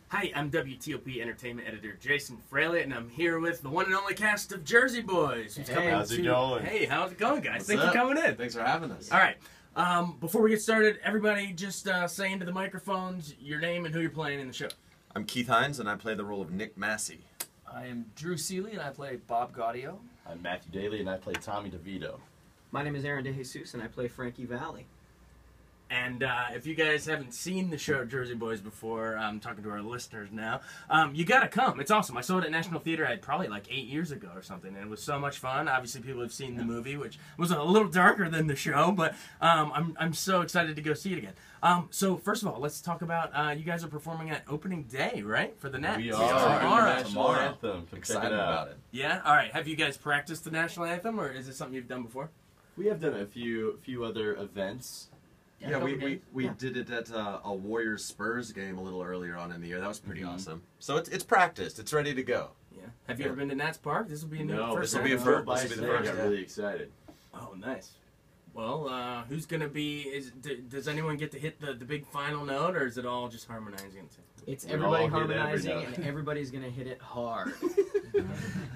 Hi, I'm WTOP Entertainment Editor Jason Fraley, and I'm here with the one and only cast of Jersey Boys. Who's coming how's it going? Hey, how's it going, guys? What's Thanks up? for coming in. Thanks for having us. All right. Before we get started, everybody just say into the microphones your name and who you're playing in the show. I'm Keith Hines, and I play the role of Nick Massey. I am Drew Seeley, and I play Bob Gaudio. I'm Matthew Daly, and I play Tommy DeVito. My name is Aaron DeJesus, and I play Frankie Valley. And if you guys haven't seen the show Jersey Boys before, I'm talking to our listeners now, you gotta come. It's awesome. I saw it at National Theater probably like 8 years ago or something, and it was so much fun. Obviously, people have seen the movie, which was a little darker than the show, but I'm so excited to go see it again. So first of all, let's talk about you guys are performing at opening day, right, for the Nats? We All are. right. National Anthem. Excited about it. Yeah. All right. Have you guys practiced the national anthem, or is it something you've done before? We have done a few other events. Yeah, we did it at a Warriors Spurs game a little earlier on in the year. That was pretty awesome. So it's practiced. It's ready to go. Yeah. Have you ever been to Nats Park? This will be a new first. this will be a time. first. By This will be the today, first. I got Yeah. really excited. Oh, nice. Well, who's gonna be? Does anyone get to hit the big final note, or is it all just harmonizing? It's We everybody all hit every harmonizing, note. and everybody's going to hit it hard.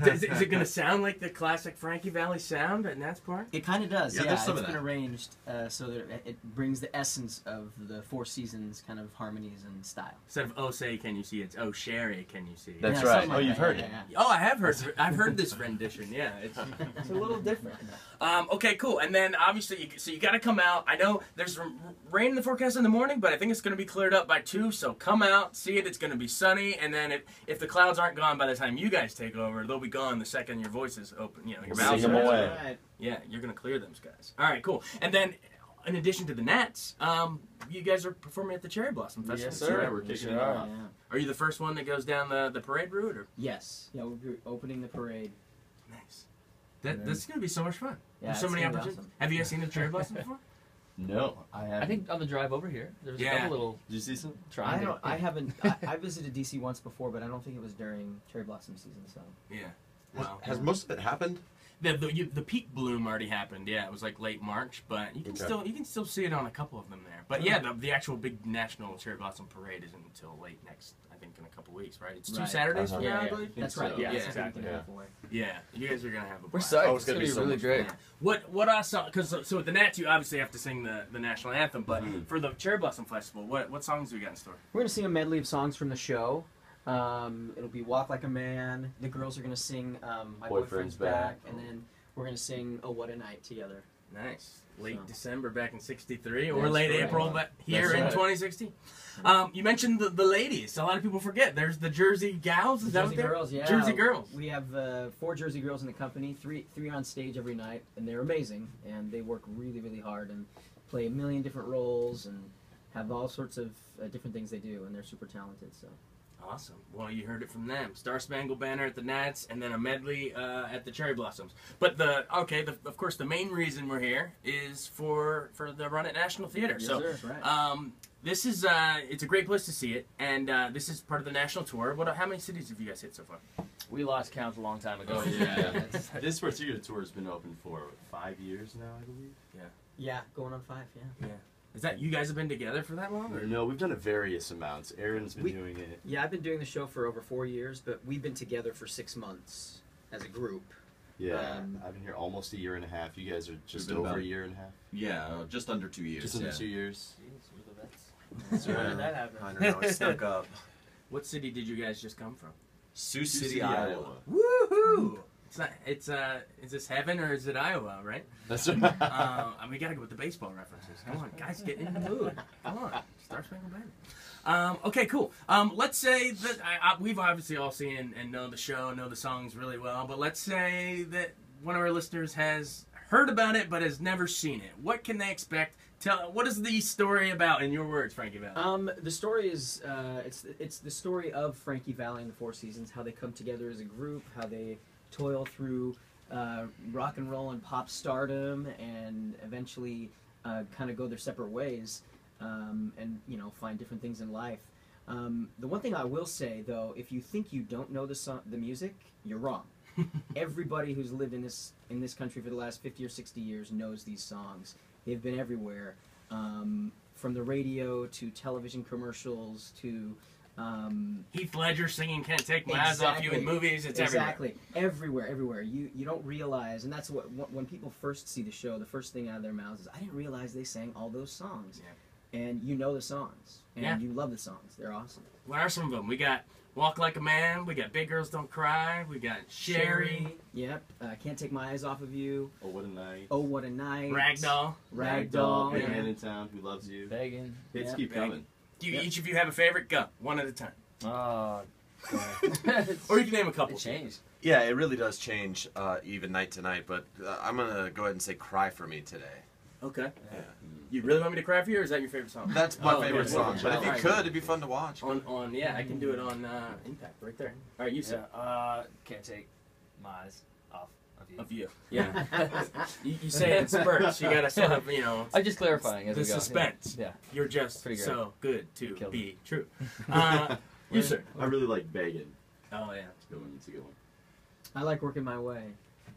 Is it gonna sound like the classic Frankie Valley sound at Nats Park? It kind of does, Yeah, yeah. there's some It's of been that. arranged so that it brings the essence of the Four Seasons kind of harmonies and style. Instead of "Oh say can you see," it's "Oh Sherry can you see." That's Yeah, right. something Oh, like you've that, heard yeah, it. yeah. Oh, I have heard. I've heard this rendition. Yeah, it's a little different. Okay, cool. And then obviously, you got to come out. I know there's rain in the forecast in the morning, but I think it's going to be cleared up by 2. So come out, see it. It's going to be sunny, and then if the clouds aren't gone by the time you guys take over, they'll be gone the second your voices open. You know, your We'll mouths sing 'em are away. Right. Yeah, you're going to clear them guys. All right, cool. And then, in addition to the Nats, you guys are performing at the Cherry Blossom Festival. Yes, sir. Right? We're kicking it Yeah, off. yeah. Are you the first one that goes down the parade route? Or? Yes. Yeah, we'll be opening the parade. Nice. This is going to be so much fun. Yeah, There's so it's many gonna be opportunities. awesome. Have you guys seen the Cherry Blossom before? No, I haven't. I think on the drive over here, there was a Yeah. couple little Did you see some? triangles. I haven't. I visited DC once before, but I don't think it was during Cherry Blossom season. So Yeah. Has, Wow. has most of it happened? The peak bloom already happened. Yeah, it was like late March, but you can still see it on a couple of them there. But yeah, the actual big national cherry blossom parade isn't until late next. I think in a couple weeks, right? It's 2 Right. Saturdays Uh-huh. from now, I yeah, believe. that's so. right. Yeah, Yeah, that's exactly, everything yeah. halfway. Yeah, you guys are gonna have a We're blast. psyched. Oh, it's it's gonna gonna be be so really much great. fun. What I saw so with the Nats you obviously have to sing the national anthem, but Mhm. for the Cherry Blossom Festival, what songs do we got in store? We're gonna sing a medley of songs from the show. It'll be "Walk Like a Man." The girls are gonna sing "My Boyfriend's Boyfriend's Back," Back. and then we're gonna sing "Oh What a Night" together. Nice. Late So. December back in '63, or That's late correct. April, but here That's in right. 2016. You mentioned the ladies. A lot of people forget. There's the Jersey Gals. Is that Jersey what they're? girls, yeah. Jersey Girls. We have 4 Jersey girls in the company. Three on stage every night, and they're amazing. And they work really, really hard and play a million different roles and have all sorts of different things they do. And they're super talented. So. Awesome. Well, you heard it from them. Star Spangled Banner at the Nats, and then a medley at the Cherry Blossoms. But of course, the main reason we're here is for the run at National Theater. Yes, So, sir, right. this is it's a great place to see it, and this is part of the national tour. How many cities have you guys hit so far? We lost count a long time ago. Oh, yeah. This particular tour has been open for 5 years now, I believe. Yeah, going on 5. Yeah. Yeah. Is that you guys have been together for that long? Or? No, we've done it various amounts. Aaron's been doing it. Yeah, I've been doing the show for over 4 years, but we've been together for 6 months as a group. Yeah, Um, I've been here almost a year and a half. You guys are just been over about- a year and a half. Yeah, just under 2 years. Just under yeah. 2 years. So when did that happen? I don't know. It stuck up. What city did you guys just come from? Sioux City, City, Iowa. Iowa. Woohoo! It's not. Is this heaven or is it Iowa? Right. That's right. We gotta go with the baseball references. Come on, guys, get in the mood. Come on, Star Spangled Banner. Okay, cool. Let's say that we've obviously all seen and know the show, know the songs really well. But let's say that one of our listeners has heard about it but has never seen it. What can they expect? What is the story about in your words, Frankie Valley? The story is it's the story of Frankie Valley and the Four Seasons, how they come together as a group, how they toil through rock and roll and pop stardom, and eventually kind of go their separate ways, and find different things in life. The one thing I will say, though, if you think you don't know the music, you're wrong. Everybody who's lived in this country for the last 50 or 60 years knows these songs. They've been everywhere, from the radio to television commercials to Heath Ledger singing "Can't Take My Eyes Off You" in movies. It's exactly everywhere. You don't realize, and that's what when people first see the show, the first thing out of their mouths is, "I didn't realize they sang all those songs." Yeah. And you know the songs, and you love the songs. They're awesome. What are some of them? We got "Walk Like a Man." We got "Big Girls Don't Cry." We got "Sherry." Yep. "Can't Take My Eyes Off of You." Oh, what a night. "Oh, What a Night." "Ragdoll." Ragdoll. Big Yeah. Man in Town, Who Loves You. Begging. Hits Yeah. keep coming. Do you, each of you have a favorite? Go one at a time, Oh, or you can name a couple. it changed. Yeah, it really does change even night to night, but I'm going to go ahead and say Cry For Me today. Okay. Yeah. You really want me to cry for you, or is that your favorite song? That's my Oh, favorite yeah, song, yeah. but if you Alright. could, it'd be fun to watch. Yeah, I can do it on Impact right there. All right, you said Can't take my eyes off of you. of you. Yeah. you say it in spurts. You gotta sort of, I'm just clarifying as the we go. suspense. Yeah. You're just Pretty great. so good to Killed be true. You sir. I really like Begging. Oh yeah. It's a good one. It's a good one. I like "Working My Way."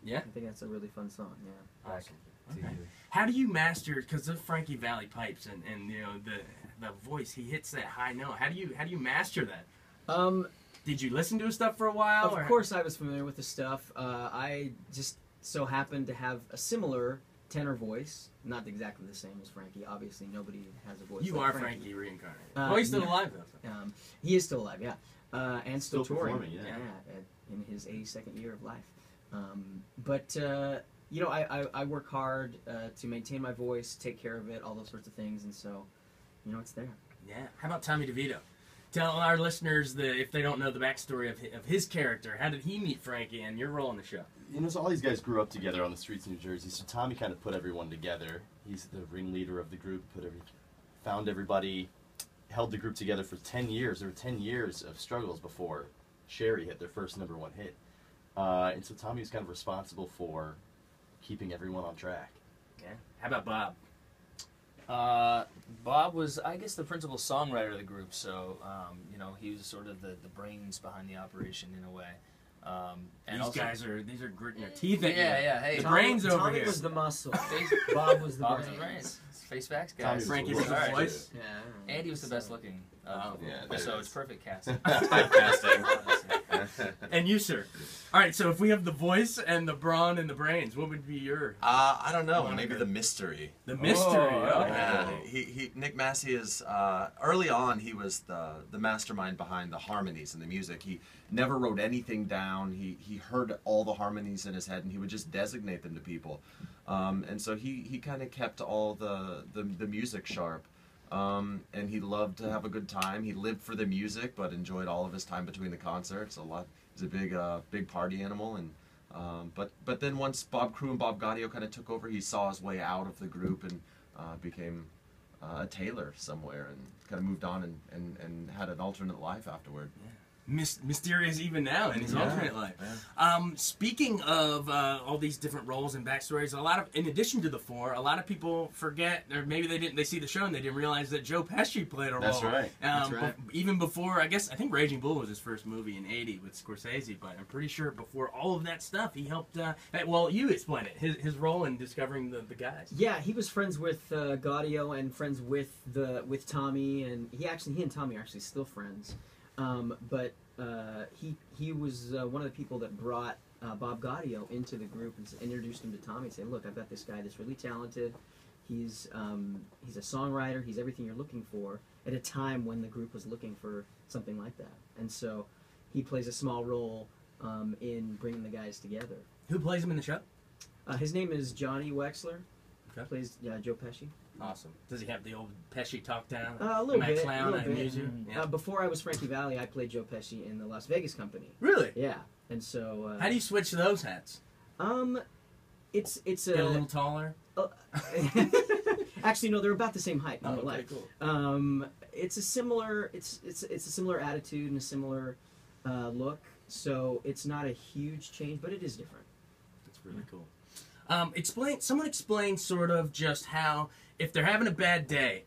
Yeah. I think that's a really fun song. Yeah. Awesome. Okay. How do you master, because of Frankie Valli pipes and the voice, he hits that high note. How do you master that? Did you listen to his stuff for a while? Of course, I was familiar with the stuff. I just so happened to have a similar tenor voice, not exactly the same as Frankie. Obviously, nobody has a voice. You like are Frankie reincarnated. Uh, Oh, he's still yeah. alive though. So. He is still alive, yeah, and still touring. performing, yeah. In his 82nd year of life. I work hard to maintain my voice, take care of it, all those sorts of things, and so, it's there. Yeah. How about Tommy DeVito? Tell our listeners if they don't know the backstory of his character. How did he meet Frankie and your role in the show? So all these guys grew up together on the streets of New Jersey, so Tommy kind of put everyone together. He's the ringleader of the group, found everybody, held the group together for 10 years. There were 10 years of struggles before Sherry hit their first #1 hit. And so Tommy was kind of responsible for keeping everyone on track. Yeah. How about Bob? Bob was, I guess, the principal songwriter of the group, so he was sort of the brains behind the operation in a way. And These guys are gritting their teeth at you. Yeah. Hey, The brains over Tommy here. was the muscle. Face- Bob was the Bob was brains. the brains. Face facts, Tommy guys. was Frankie the was the worst. voice. Yeah. Andy was the best looking. Yeah, So there it's is. perfect casting. Typecasting. And you, sir. All right, so if we have the voice and the brawn and the brains, what would be your I don't know. Oh, Maybe okay. the mystery. the mystery? Oh, Okay. Yeah, Nick Massey is early on. He was the mastermind behind the harmonies and the music. He never wrote anything down. He heard all the harmonies in his head, and he would just designate them to people. And so he kind of kept all the music sharp. And he loved to have a good time. He lived for the music, but enjoyed all of his time between the concerts a lot. He's a big party animal, and but then once Bob Crew and Bob Gaudio kind of took over, he saw his way out of the group and became a tailor somewhere, and kind of moved on and had an alternate life afterward. Mysterious even now in his alternate life. Yeah. Speaking of all these different roles and backstories, in addition to the four, a lot of people forget, or maybe they see the show and they didn't realize that Joe Pesci played a role. That's right. That's right. Even before, I think Raging Bull was his first movie in '80 with Scorsese, but I'm pretty sure before all of that stuff, he helped. Well, you explain it. His role in discovering the guys. Yeah, he was friends with Gaudio and friends with Tommy, and he and Tommy are actually still friends. But he was one of the people that brought Bob Gaudio into the group and introduced him to Tommy and said, "Look, I've got this guy that's really talented. He's a songwriter. He's everything you're looking for." At a time when the group was looking for something like that, and so he plays a small role in bringing the guys together. Who plays him in the show? His name is Johnny Wexler. Okay. Plays Joe Pesci. Awesome. Does he have the old Pesci talk down? A little Am I bit. clown? a little I bit. amuse you? Yeah. Before I was Frankie Valli, I played Joe Pesci in the Las Vegas Company. Really? Yeah, and so How do you switch those hats? it's Get a little taller. actually no, they're about the same height. Oh, more or okay, less. cool. It's a similar it's a similar attitude and a similar look. So it's not a huge change, but it is different. That's really cool. Someone explain sort of just how, if they're having a bad day,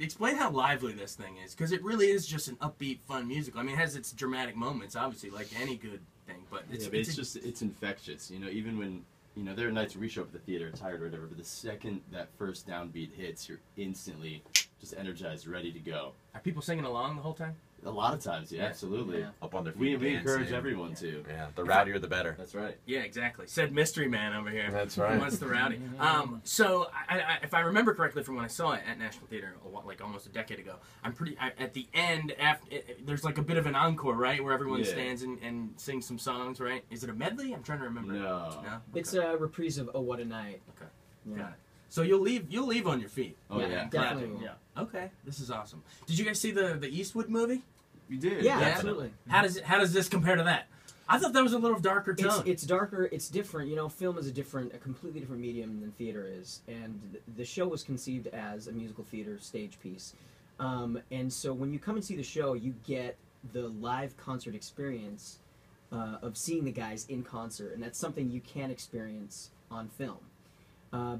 explain how lively this thing is, because it really is just an upbeat, fun musical. I mean, it has its dramatic moments, obviously, like any good thing, but it's infectious. Even when, there are nights where we show up at the theater tired or whatever, but the second that first downbeat hits, you're instantly just energized, ready to go. Are people singing along the whole time? A lot of times, yeah, absolutely. Yeah. Up on their feet. We dancing. encourage everyone to. Yeah, the rowdier the better. That's right. Yeah, exactly. Said mystery man over here. That's Who right. wants the rowdy? So, if I remember correctly from when I saw it at National Theater, like almost a decade ago, at the end, there's like a bit of an encore, right, where everyone stands and sings some songs, right? Is it a medley? I'm trying to remember. No. No? It's a reprise of "Oh What a Night." Okay. Yeah. Got it. So you'll leave on your feet. Oh yeah. Definitely. will. Yeah. Okay, this is awesome. Did you guys see the Eastwood movie? We did. Yeah, Yeah. absolutely. How does this compare to that? I thought that was a little darker tone. It's darker. It's different. You know, film is a completely different medium than theater is, and the show was conceived as a musical theater stage piece. And so when you come and see the show, you get the live concert experience of seeing the guys in concert, and that's something you can't experience on film.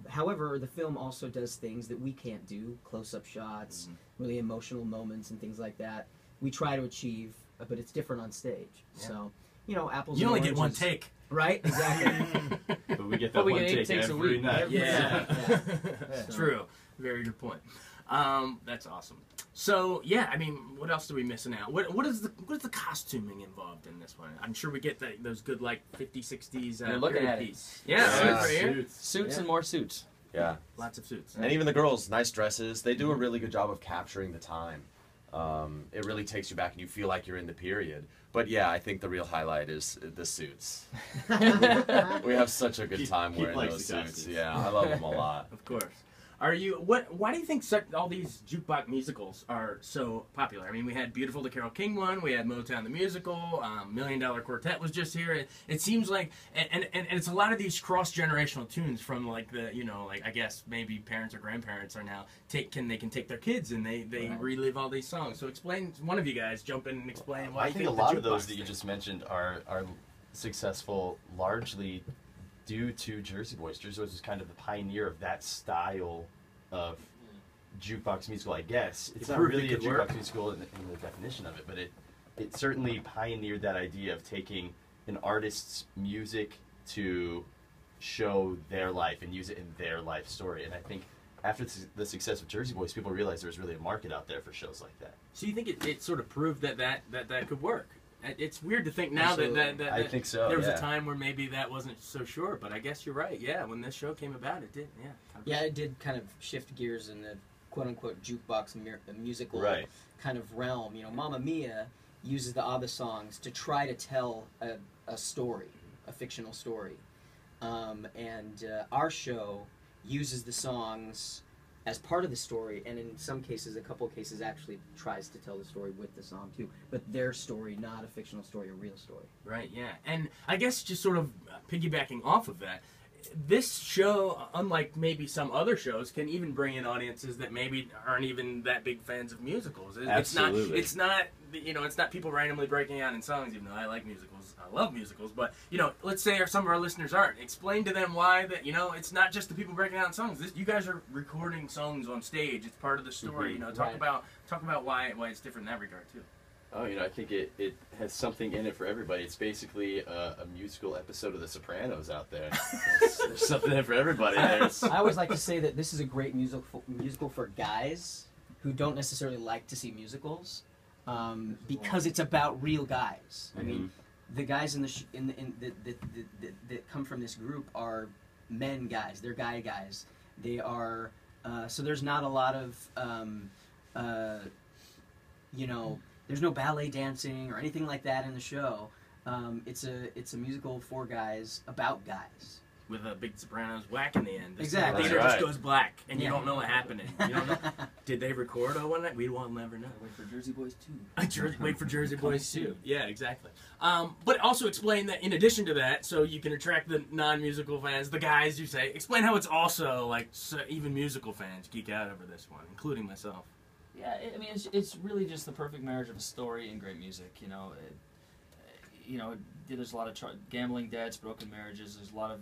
However, the film also does things that we can't do, close-up shots, really emotional moments and things like that. We try to achieve, but it's different on stage. Yeah. So, you know, apples you and only oranges. get one take. Right? Exactly. But we get But that we one get 8 take takes a every week. night. Yeah. So- True. Very good point. That's awesome. So yeah, I mean, what else are we missing out? What is the costuming involved in this one? I'm sure we get those good like 50s, 60s. You're looking period at it. piece. Yeah, suits right here. Suits. Suits Yeah. and more suits. Yeah. Lots of suits. And even the girls, nice dresses. They do a really good job of capturing the time. It really takes you back and you feel like you're in the period. But yeah, I think the real highlight is the suits. We have such a good time Keith wearing likes those the suits. costumes. Yeah, I love them a lot. Of course. Why do you think all these jukebox musicals are so popular? I mean, we had Beautiful the Carole King one, we had Motown the Musical, $1 Million Quartet was just here. It seems like, and it's a lot of these cross-generational tunes from like I guess maybe parents or grandparents are now they can take their kids and they Right. relive all these songs. So explain, one of you guys jump in and explain why I you think a the lot of jukebox those that you thing- just mentioned are successful largely due to Jersey Boys. Jersey Boys was kind of the pioneer of that style of jukebox musical, I guess. It's not proved it really a could work. jukebox musical in the definition of it, but it certainly pioneered that idea of taking an artist's music to show their life and use it in their life story. And I think after the success of Jersey Boys, people realized there was really a market out there for shows like that. So you think it sort of proved that could work? It's weird to think now that I think so, there was yeah. a time where maybe that wasn't so sure, but I guess you're right. Yeah, when this show came about, it did. Yeah. Yeah, it did kind of shift gears in the quote-unquote jukebox musical Right. kind of realm. You know, Mamma Mia uses the ABBA songs to try to tell a story, a fictional story. And our show uses the songs as part of the story, and in some cases, a couple of cases, actually tries to tell the story with the song too. But their story, not a fictional story, a real story. Right, yeah. And I guess just sort of piggybacking off of that, this show, unlike maybe some other shows, can even bring in audiences that maybe aren't even that big fans of musicals. Absolutely. It's not people randomly breaking out in songs, even though I like musicals. I love musicals. But, let's say some of our listeners aren't. Explain to them why that, it's not just the people breaking out in songs. You guys are recording songs on stage. It's part of the story. Mhm. Talk about why it's different in that regard, too. Oh, I think it has something in it for everybody. It's basically a musical episode of The Sopranos out there. There's something in it for everybody. I always like to say that this is a great musical for guys who don't necessarily like to see musicals, because it's about real guys. I mean, the guys that come from this group are men guys. They're guys. They are so there's not a lot of there's no ballet dancing or anything like that in the show. It's a musical for guys about guys. With a big Sopranos whack in the end. Exactly. The theater That's just right. goes black, and you Yeah. don't know what happened. You don't know. Did they record one night? We will never know. Wait for Jersey Boys 2. Wait for Jersey Coming Boys too. soon. Yeah, exactly. But also explain that in addition to that, so you can attract the non-musical fans, the guys you say. Explain how it's also like even musical fans geek out over this one, including myself. Yeah, I mean, it's really just the perfect marriage of a story and great music. There's a lot of gambling debts, broken marriages. There's a lot of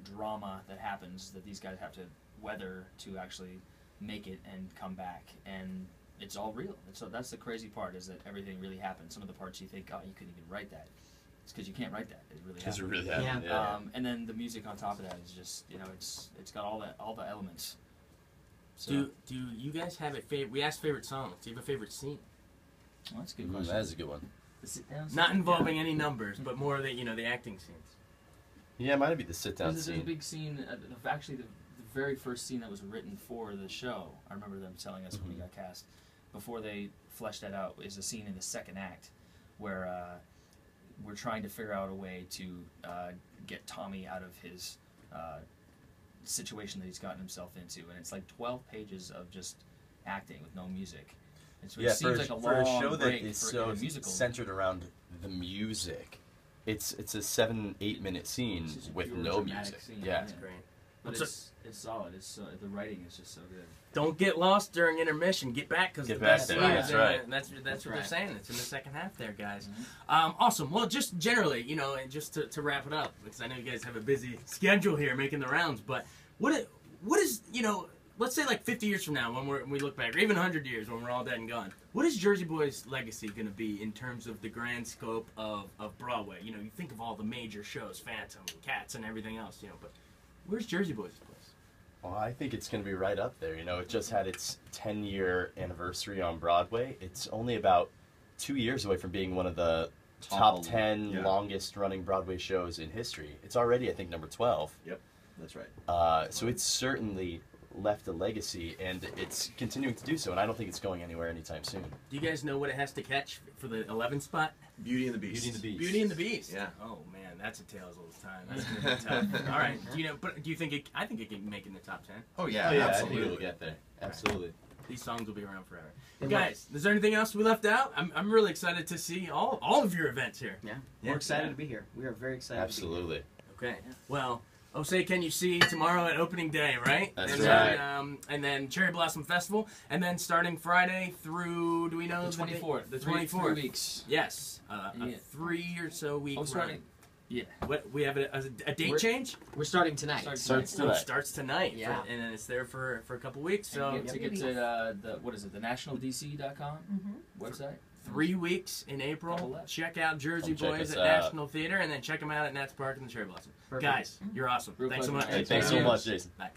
drama that happens that these guys have to weather to actually make it and come back, and it's all real. And so that's the crazy part, is that everything really happens. Some of the parts you think, oh, you couldn't even write that. It's because you can't write that. It really Because happened. it really happened. Yeah. And then the music on top of that is just it's got all the elements. So, Do you guys have a favorite? We asked favorite songs. Do you have a favorite scene? Well, that's a good question. That is a good one. The sit-down Not scene? involving any numbers, but more the acting scenes. Yeah, it might be the sit-down There's a scene. big scene. Actually, the very first scene that was written for the show. I remember them telling us when we got cast. Before they fleshed that out, is a scene in the second act where we're trying to figure out a way to get Tommy out of his situation that he's gotten himself into, and it's like 12 pages of just acting with no music. It Yeah, seems like a for a long show that break is for so a musical. centered around the music, it's a 7-8 minute scene It's just a with pure no dramatic music. scene, Yeah. That's great. But What's it's solid. The writing is just so good. Don't get lost during intermission. Get back because the Get back best there, scene that's is right. That's what they're right. saying. It's in the second half there, guys. Mm-hmm. Awesome. Well, just generally, and just to wrap it up, because I know you guys have a busy schedule here making the rounds, but what is let's say like 50 years from now when we look back, or even 100 years when we're all dead and gone, what is Jersey Boys' legacy going to be in terms of the grand scope of Broadway? You think of all the major shows, Phantom, and Cats, and everything else, but where's Jersey Boys' place? Well, I think it's going to be right up there. It just had its 10-year anniversary on Broadway. It's only about 2 years away from being one of the top 10 longest running Broadway shows in history. It's already, I think, number 12. Yep, that's right. So it's certainly left a legacy, and it's continuing to do so, and I don't think it's going anywhere anytime soon. Do you guys know what it has to catch for the 11th spot? Beauty and the Beast. Beauty and the Beast. Beauty and the Beast. Yeah. Oh man, that's a tale as old as time. That's gonna be tough. All right. But do you think I think it can make it in the top 10? Oh yeah, I think absolutely. it'll get there. Absolutely. These songs will be around forever. And Guys, is there anything else we left out? I'm really excited to see all of your events here. Yeah, Yeah. we're excited to be here. We are very excited. Absolutely. Okay. Well, Say Can You See tomorrow at opening day, right? That's and right. Then, and then Cherry Blossom Festival, and then starting Friday through, do we know The 24th. The 3 24th. weeks. Yes. Yeah. A 3 or so week Oh, run. starting. Yeah. What, we have a date We're- change? We're starting tonight. Starts Starts It tonight. starts tonight. Yeah. And then it's there for a couple weeks. So So get tickets at the nationaldc.com website. 3 weeks in Couple April. left. Check out Jersey Come check Boys us at out. National Theater, and then check them out at Nats Park and the Cherry Blossom. Perfect. Guys, you're awesome. Real Thanks so pleasure. much. Hey, thanks so much, Jason. Bye.